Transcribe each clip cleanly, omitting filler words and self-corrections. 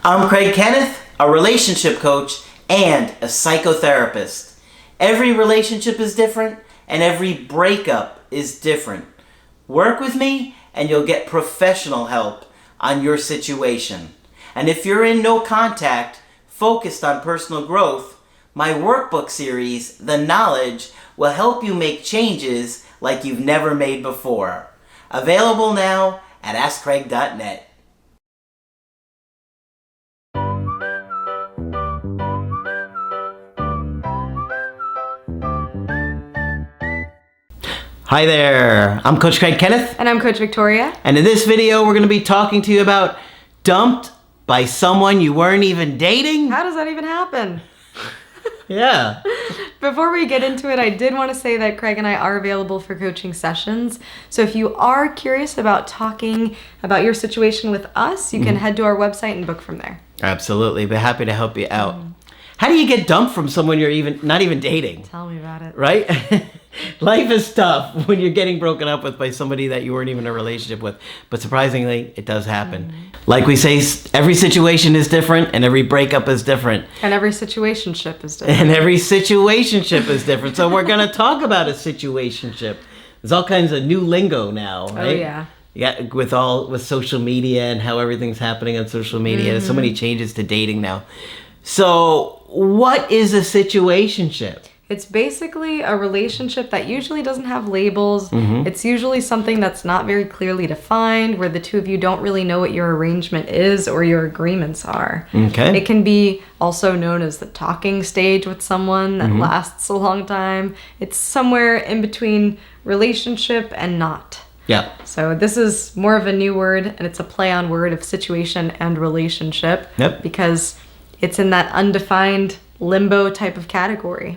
I'm Craig Kenneth, a relationship coach and a psychotherapist. Every relationship is different and every breakup is different. Work with me and you'll get professional help on your situation. And if you're in no contact, focused on personal growth, my workbook series, The Knowledge, will help you make changes like you've never made before. Available now at AskCraig.net. Hi there, I'm Coach Craig Kenneth. And I'm Coach Victoria. And in this video, we're going to be talking to you about dumped by someone you weren't even dating. How does that even happen? Yeah. Before we get into it, I did want to say that Craig and I are available for coaching sessions. So if you are curious about talking about your situation with us, you can head to our website and book from there. Absolutely. Be happy to help you out. How do you get dumped from someone you're not even dating? Tell me about it. Right? Life is tough when you're getting broken up with by somebody that you weren't even in a relationship with. But surprisingly, it does happen. Like we say, every situation is different and every breakup is different. And every situationship is different. And every situationship is different. So we're going to talk about a situationship. There's all kinds of new lingo now, right? Oh, yeah. Yeah, with social media and how everything's happening on social media. There's so many changes to dating now. So what is a situationship? It's basically a relationship that usually doesn't have labels. It's usually something that's not very clearly defined, where the two of you don't really know what your arrangement is or your agreements are. Okay. It can be also known as the talking stage with someone that lasts a long time. It's somewhere in between relationship and not. Yeah. So this is more of a new word, and it's a play on word of situation and relationship. Yep. Because it's in that undefined limbo type of category.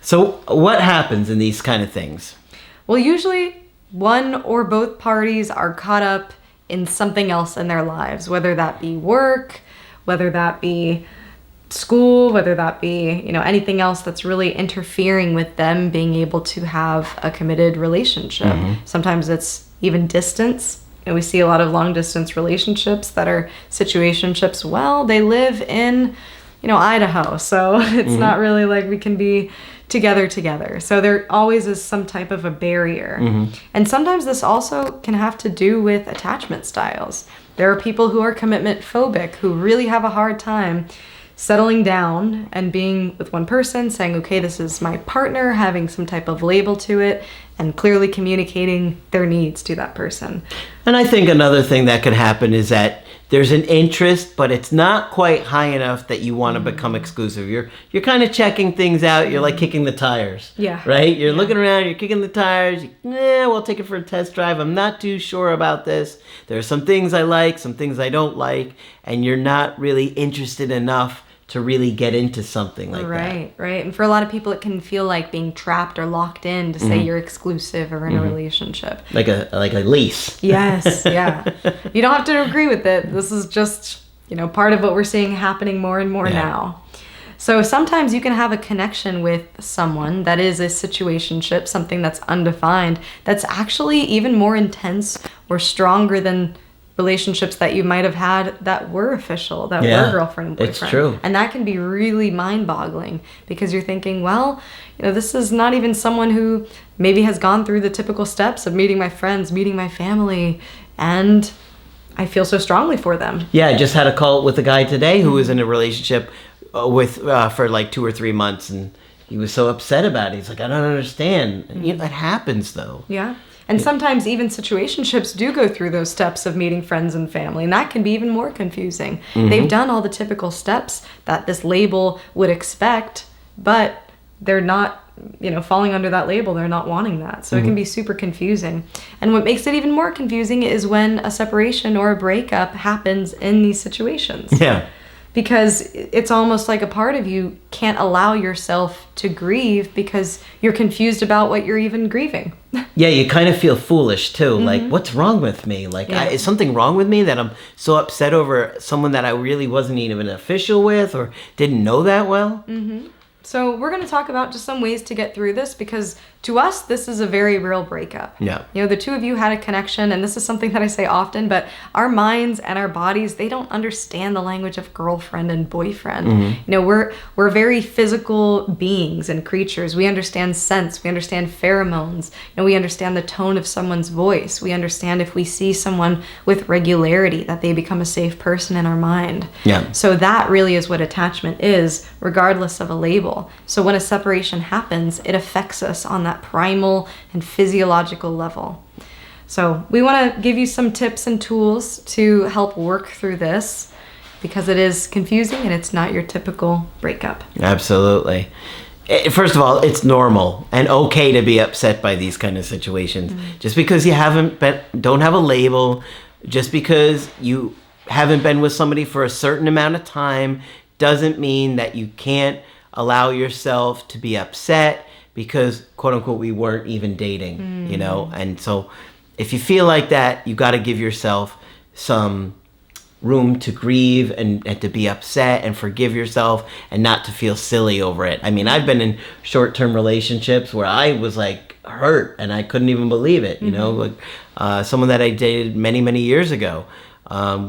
So what happens in these kind of things? Well, usually one or both parties are caught up in something else in their lives, whether that be work, whether that be school, whether that be, anything else that's really interfering with them being able to have a committed relationship. Sometimes it's even distance. And we see a lot of long distance relationships that are situationships. Well, they live in, Idaho, so it's not really like we can be together. So there always is some type of a barrier. And sometimes this also can have to do with attachment styles. There are people who are commitment phobic who really have a hard time settling down and being with one person, saying, okay, this is my partner, having some type of label to it, and clearly communicating their needs to that person. And I think another thing that could happen is that there's an interest, but it's not quite high enough that you want to become exclusive. You're kind of checking things out. You're like kicking the tires. Yeah. Right? You're looking around, you're kicking the tires. We'll take it for a test drive. I'm not too sure about this. There are some things I like, some things I don't like, and you're not really interested enough to really get into something like that. Right. And for a lot of people, it can feel like being trapped or locked in to say you're exclusive or in a relationship. Like a lease. Yes, yeah. You don't have to agree with it. This is just, part of what we're seeing happening more and more now. So sometimes you can have a connection with someone that is a situationship, something that's undefined, that's actually even more intense or stronger than relationships that you might have had that were official, that were girlfriend and boyfriend. It's true. And that can be really mind-boggling because you're thinking, well, this is not even someone who maybe has gone through the typical steps of meeting my friends, meeting my family, and I feel so strongly for them. Yeah, I just had a call with a guy today who was in a relationship for like 2 or 3 months, and he was so upset about it. He's like, I don't understand. It happens, though. Yeah. And sometimes even situationships do go through those steps of meeting friends and family, and that can be even more confusing. They've done all the typical steps that this label would expect, but they're not, falling under that label. They're not wanting that. So it can be super confusing. And what makes it even more confusing is when a separation or a breakup happens in these situations. Yeah. Because it's almost like a part of you can't allow yourself to grieve because you're confused about what you're even grieving. Yeah, you kind of feel foolish too. Like, what's wrong with me? Like, is something wrong with me that I'm so upset over someone that I really wasn't even official with or didn't know that well? So we're going to talk about just some ways to get through this because To us, this is a very real breakup. Yeah. You know, the two of you had a connection, and this is something that I say often, but our minds and our bodies, they don't understand the language of girlfriend and boyfriend. You know, we're very physical beings and creatures. We understand scents, we understand pheromones, and we understand the tone of someone's voice. We understand if we see someone with regularity that they become a safe person in our mind. Yeah. So that really is what attachment is, regardless of a label. So when a separation happens, it affects us on that primal and physiological level. So we want to give you some tips and tools to help work through this, because it is confusing and it's not your typical breakup. Absolutely. First of all, it's normal and okay to be upset by these kind of situations. Just because you don't have a label, just because you haven't been with somebody for a certain amount of time, doesn't mean that you can't allow yourself to be upset because, quote unquote, we weren't even dating, you know? And so if you feel like that, you got to give yourself some room to grieve and to be upset and forgive yourself and not to feel silly over it. I mean, I've been in short-term relationships where I was like hurt and I couldn't even believe it, you know? Like someone that I dated many, many years ago.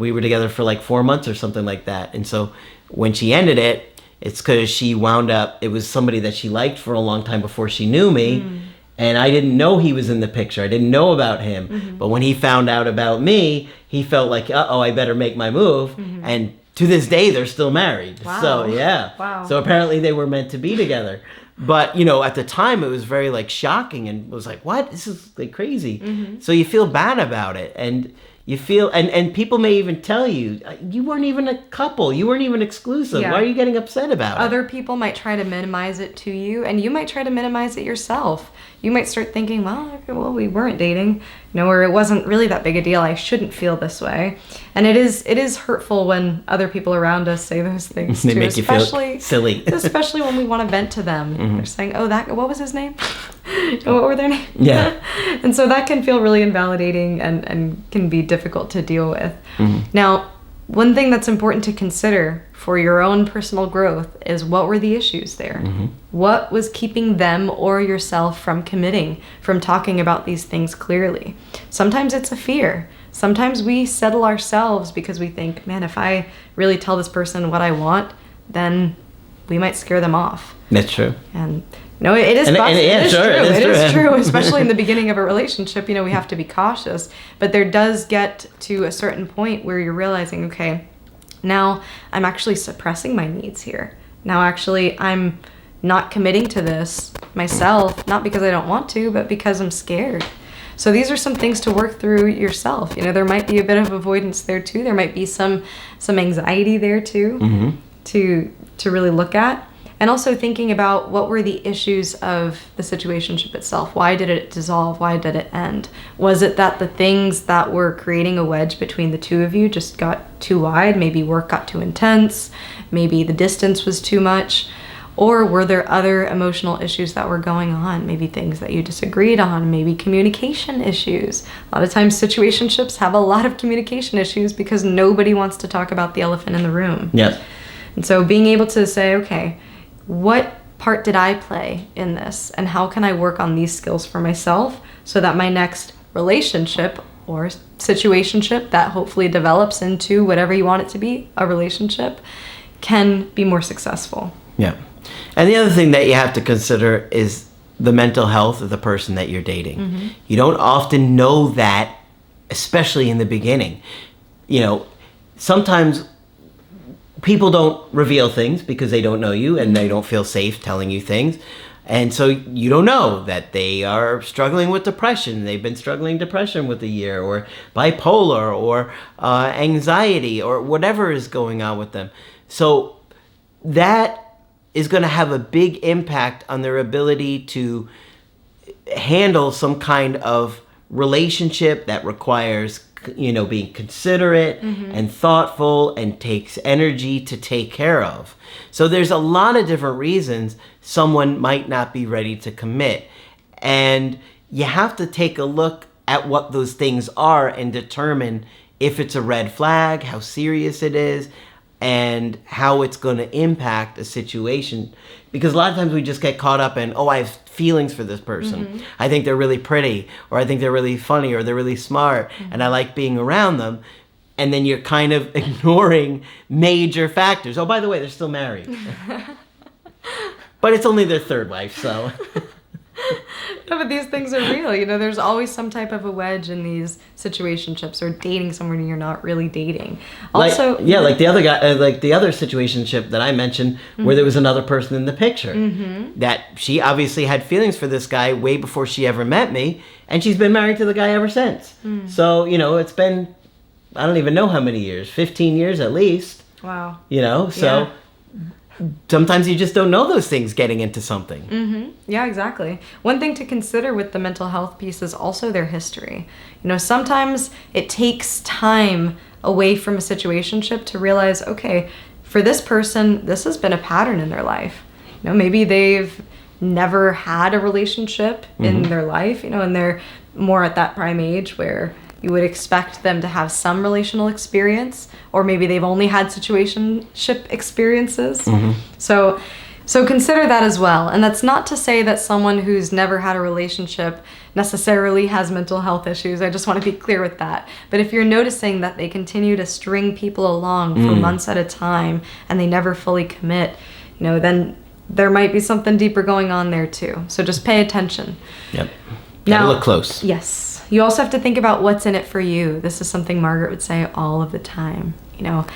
We were together for like 4 months or something like that. And so when she ended it, it's because she wound up, it was somebody that she liked for a long time before she knew me. And I didn't know he was in the picture. I didn't know about him. But when he found out about me, he felt like, uh-oh, I better make my move. And to this day, they're still married. Wow. So, yeah. Wow. So apparently they were meant to be together. But, you know, at the time, it was very, like, shocking and was like, what? This is, like, crazy. So you feel bad about it. And you feel, and people may even tell you, you weren't even a couple. You weren't even exclusive. Yeah. Why are you getting upset about it? Other people might try to minimize it to you, and you might try to minimize it yourself. You might start thinking, well, we weren't dating, you know, or it wasn't really that big a deal. I shouldn't feel this way. And it is hurtful when other people around us say those things They too, make you feel silly. especially when we want to vent to them. They're saying, what was his name? What were their names? Yeah. And so that can feel really invalidating and can be difficult to deal with. Now, one thing that's important to consider for your own personal growth is, what were the issues there? What was keeping them or yourself from committing, from talking about these things clearly? Sometimes it's a fear. Sometimes we settle ourselves because we think, man, if I really tell this person what I want, then we might scare them off. That's true. And no, it is possible. It is true, especially in the beginning of a relationship. You know, we have to be cautious. But there does get to a certain point where you're realizing, okay, now I'm actually suppressing my needs here. Now actually I'm not committing to this myself, not because I don't want to, but because I'm scared. So these are some things to work through yourself. You know, there might be a bit of avoidance there too. There might be some anxiety there too, to really look at. And also thinking about, what were the issues of the situationship itself? Why did it dissolve? Why did it end? Was it that the things that were creating a wedge between the two of you just got too wide? Maybe work got too intense. Maybe the distance was too much. Or were there other emotional issues that were going on? Maybe things that you disagreed on, maybe communication issues. A lot of times situationships have a lot of communication issues because nobody wants to talk about the elephant in the room. Yes. And so being able to say, okay, what part did I play in this? And how can I work on these skills for myself so that my next relationship or situationship that hopefully develops into whatever you want it to be, a relationship, can be more successful. Yeah. And the other thing that you have to consider is the mental health of the person that you're dating. You don't often know that, especially in the beginning. You know, sometimes people don't reveal things because they don't know you and they don't feel safe telling you things. And so you don't know that they are struggling with depression. They've been struggling depression with a year, or bipolar, or anxiety, or whatever is going on with them. So that is going to have a big impact on their ability to handle some kind of relationship that requires, you know, being considerate and thoughtful and takes energy to take care of. So there's a lot of different reasons someone might not be ready to commit. And you have to take a look at what those things are and determine if it's a red flag, how serious it is. and how it's going to impact a situation. Because a lot of times we just get caught up in, oh, I have feelings for this person. I think they're really pretty, or I think they're really funny, or they're really smart, and I like being around them. And then you're kind of ignoring major factors. Oh, by the way, they're still married. But it's only their third wife, so... No, but these things are real. You know, there's always some type of a wedge in these situationships, or dating someone you're not really dating. Also, like the other guy, like the other situationship that I mentioned, where there was another person in the picture. That she obviously had feelings for this guy way before she ever met me, and she's been married to the guy ever since. So, you know, it's been, I don't even know how many years, 15 years at least. Wow. You know, so... Yeah. Sometimes you just don't know those things getting into something. Yeah, exactly. One thing to consider with the mental health piece is also their history. You know, sometimes it takes time away from a situationship to realize, okay, for this person, this has been a pattern in their life. You know, maybe they've never had a relationship in their life, you know, and they're more at that prime age where you would expect them to have some relational experience, or maybe they've only had situationship experiences. So consider that as well. And that's not to say that someone who's never had a relationship necessarily has mental health issues. I just want to be clear with that. But if you're noticing that they continue to string people along for months at a time and they never fully commit, you know, then there might be something deeper going on there too. So just pay attention. Yep. Gotta look close. Yes. You also have to think about what's in it for you. This is something Margaret would say all of the time. You know,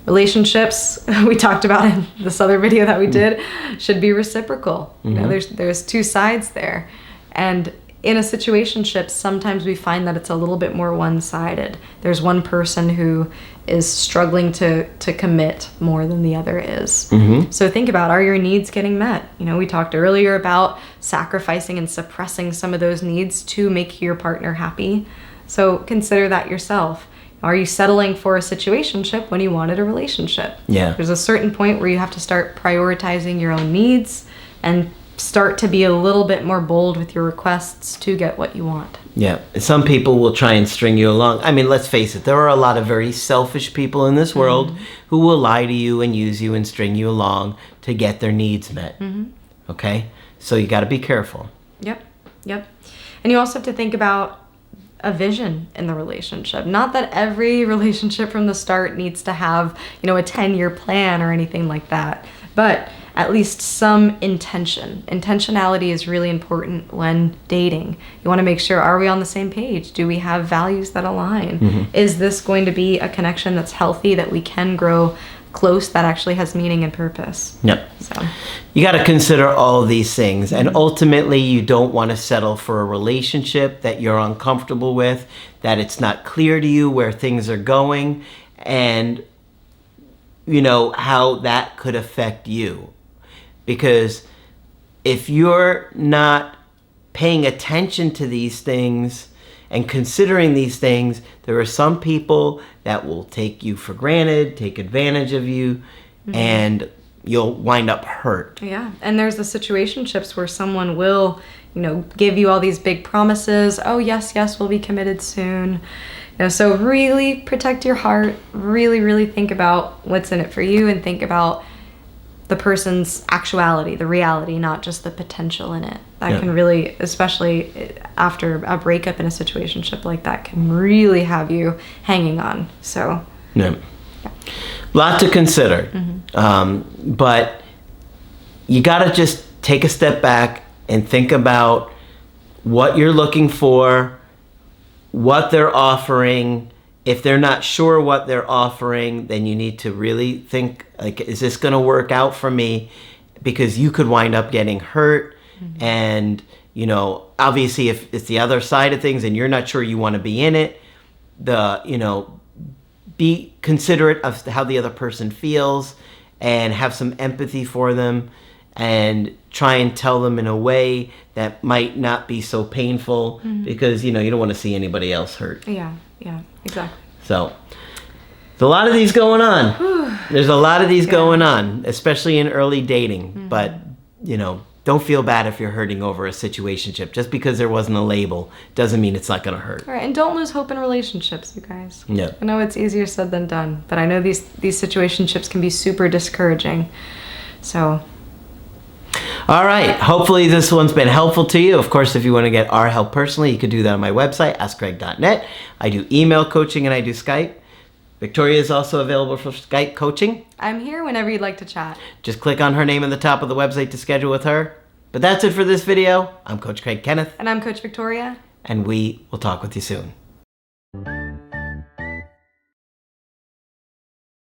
relationships, we talked about in this other video that we did, should be reciprocal. You know, there's two sides there. And in a situationship, sometimes we find that it's a little bit more one-sided. There's one person who is struggling to commit more than the other is. So think about, are your needs getting met? You know, we talked earlier about sacrificing and suppressing some of those needs to make your partner happy. So consider that yourself. Are you settling for a situationship when you wanted a relationship? Yeah. There's a certain point where you have to start prioritizing your own needs and start to be a little bit more bold with your requests to get what you want. Yeah. Some people will try and string you along. I mean, let's face it, there are a lot of very selfish people in this world who will lie to you and use you and string you along to get their needs met. Okay? So you got to be careful. Yep. And you also have to think about a vision in the relationship. Not that every relationship from the start needs to have, you know, a 10-year plan or anything like that, but at least some intention. Intentionality is really important when dating. You want to make sure, are we on the same page? Do we have values that align? Is this going to be a connection that's healthy, that we can grow close, that actually has meaning and purpose? Yep. So you got to consider all of these things. And ultimately, you don't want to settle for a relationship that you're uncomfortable with, that it's not clear to you where things are going, and you know how that could affect you. Because if you're not paying attention to these things and considering these things, there are some people that will take you for granted, take advantage of you, and you'll wind up hurt. Yeah, and there's the situationships where someone will, you know, give you all these big promises. Oh, yes, we'll be committed soon. You know, so really protect your heart. Really, really think about what's in it for you, and think about the person's actuality, the reality, not just the potential in it. That can really, especially after a breakup in a situationship like that, can really have you hanging on. So, lot to consider. But you got to just take a step back and think about what you're looking for, what they're offering. If they're not sure what they're offering, then you need to really think, like, is this going to work out for me? Because you could wind up getting hurt. And, you know, obviously if it's the other side of things and you're not sure you want to be in it, be considerate of how the other person feels and have some empathy for them, and try and tell them in a way that might not be so painful, because, you know, you don't want to see anybody else hurt. Yeah, exactly. So, there's a lot of these going on. There's a lot of these going on, especially in early dating. But, you know, don't feel bad if you're hurting over a situationship. Just because there wasn't a label doesn't mean it's not going to hurt. All right, and don't lose hope in relationships, you guys. Yeah. I know it's easier said than done, but I know these situationships can be super discouraging. So, all right. Hopefully this one's been helpful to you. Of course, if you want to get our help personally, you could do that on my website, askgreg.net. I do email coaching and I do Skype. Victoria is also available for Skype coaching. I'm here whenever you'd like to chat. Just click on her name at the top of the website to schedule with her. But that's it for this video. I'm Coach Craig Kenneth. And I'm Coach Victoria. And we will talk with you soon.